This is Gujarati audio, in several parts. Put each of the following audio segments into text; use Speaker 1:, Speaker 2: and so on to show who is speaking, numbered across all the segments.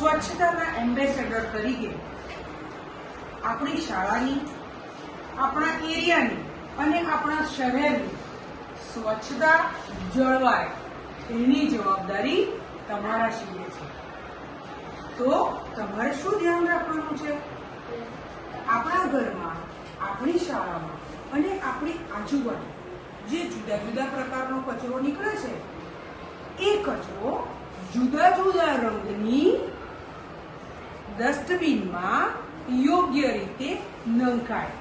Speaker 1: સ્વચ્છતાના એમ્બેસેડર તરીકે આપણી શાળાની, આપણા એરિયાની અને આપણા શહેરની સ્વચ્છતા જળવાય એની જવાબદારી તમારા શીલે છે. તો તમારે શું ધ્યાન રાખવાનું છે? આપણા ઘરમાં, આપણી શાળામાં અને આપણી આજુબાજુ જે જુદા જુદા પ્રકારનો કચરો નીકળે છે એ કચરો જુદા જુદા રંગની ડસ્ટબિનમાં યોગ્ય રીતે નંખાય.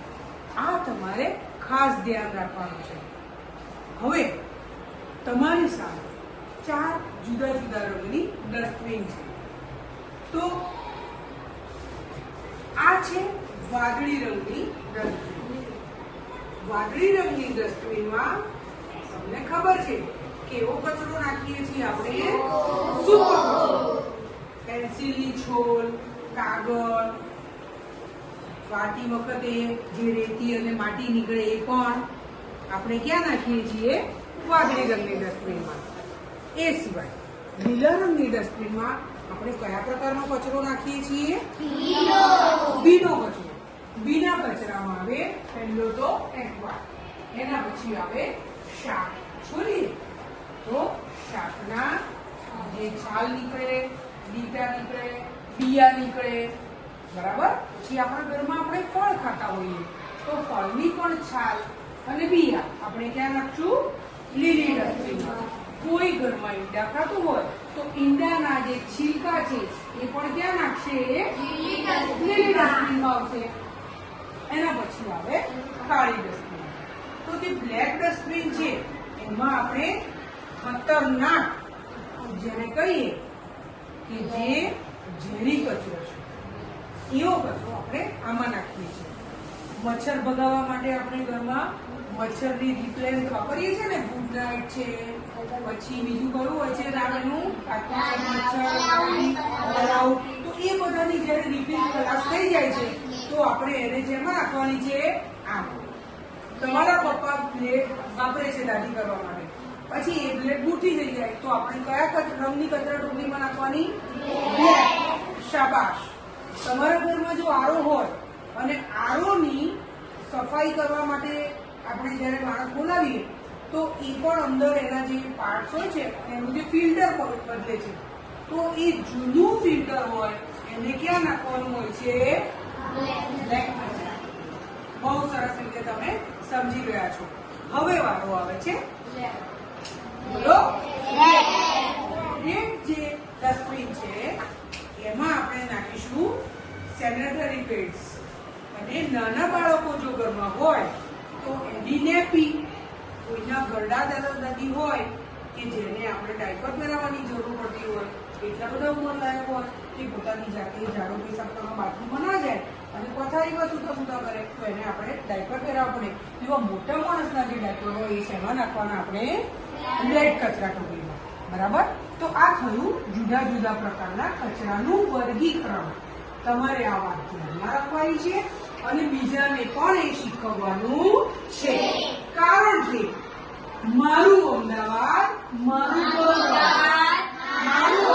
Speaker 1: આ તમારે ખાસ ધ્યાન રાખવાનું છે. હવે તમારી સામે 4 જુદા જુદા રંગની ડસ્ટબિન છે. તો આ છે વાદળી રંગની ડસ્ટબિન. વાદળી રંગની ડસ્ટબિનમાં તમને ખબર છે કેવો કચરો નાખીએ છીએ આપણે? સૂકો કચરો. પેન્સિલની છોલ, કાગળ, વાટી વખતે જે રેતી અને માટી નીકળે એ પણ આપણે ક્યાં નાખીએ છીએ? વાદળી રંગની ડસ્ટબિનમાં. એ સિવાય લીલા રંગની ડસ્ટબિનમાં આપણે કયા પ્રકારનો કચરો નાખીએ છીએ? ભીનો કચરો. ભીના કચરામાં આવે પહેલો તો એક્વા, એના પછી આવે શાક. છોડીએ તો શાકના જે છાલ નીકળે, ડીટા નીકળે, બિયા નીકળે, બરાબર. પછી આપણા ઘરમાં આપણે ફળ ખાતા હોઈએ તો ફળની પણ છાલ અને બિયા આપણે ક્યાં નાખશું? લીલી ડસ્ટબિનમાં. કોઈ ઘરમાં ઈંડા ખાતું હોય તો ઈંડાના જે છિલકા છે એ પણ ક્યાં નાખશે? લીલી ડસ્ટબિનમાં આવશે. એના પછી આવે કાળી ડસ્ટબિન. તો જે બ્લેક ડસ્ટબિન છે એમાં આપણે ખતરનાક જેને કહીએ કે જે ઝેરી કચરો છે એવો કચરો આપણે આમાં નાખીએ છીએ. મચ્છર ભગાવવા માટે આપણે ઘરમાં મચ્છરની રિપેલેન્ટ વાપરીએ છીએ ને, ગુડ નાઇટ છે, પછી બીજું કયું હોય છે રાવણનું મચ્છર તો એ બધાની જયારે રિપીટ ખલાસ થઈ જાય છે તો આપણે એને જેમાં નાખવાની છે? આમ. તમારા પપ્પા બ્લેડ વાપરે છે દાઢી કરવા માટે, પછી એ બ્લેડ બૂટી થઈ જાય તો આપણે કયા રંગની કચરા ટોપલીમાં નાખવાની? બ્લેક. શાબાશ. તમારા ઘરમાં જો આરો હોય અને આરોની સફાઈ કરવા માટે આપણે જયારે માણસ બોલાવીએ તો એ પણ અંદર એના જે પાર્ટ્સ હોય છે એનું જે ફિલ્ટર બદલે છે તો એ જૂનું ફિલ્ટર હોય એને ક્યાં નાખવાનું હોય છે? બ્લેક. બહુ સરસ રીતે તમે સમજી ગયા છો. હવે વારો આવે છે બોલો રેડ જે ડસ્ટબિન છે એમાં આપણે નાખીશું સેનેટરી પેડ્સ. અને નાના બાળકો જો ઘરમાં હોય તો એની નેપી, કોઈના ઘરડા દાદા દાદી હોય કે જેને આપણે ડાયપર પહેરાવવાની જરૂર પડતી હોય, એટલા બધા ઉંમરલાયક હોય કે પોતાની જાતે ઝાડુ પેશાબ કરવા બાથરૂમમાં ના જાય અને પથારીમાં સૂતા સૂતા કરે તો એને આપણે ડાયપર પહેરાવવા પડે. એવા મોટા માણસના જે ડાયપર હોય એ શેમાં નાખવાના? આપણે બ્લેક કચરા ટોપલીમાં. બરાબર. તો આ થયું જુદા જુદા પ્રકારના કચરાનું વર્ગીકરણ. તમારે આ વાત ધ્યાનમાં રાખવાની છે અને બીજાને પણ એ શીખવવાનું છે. કારણ કે મારું અમદાવાદ, મારું મારું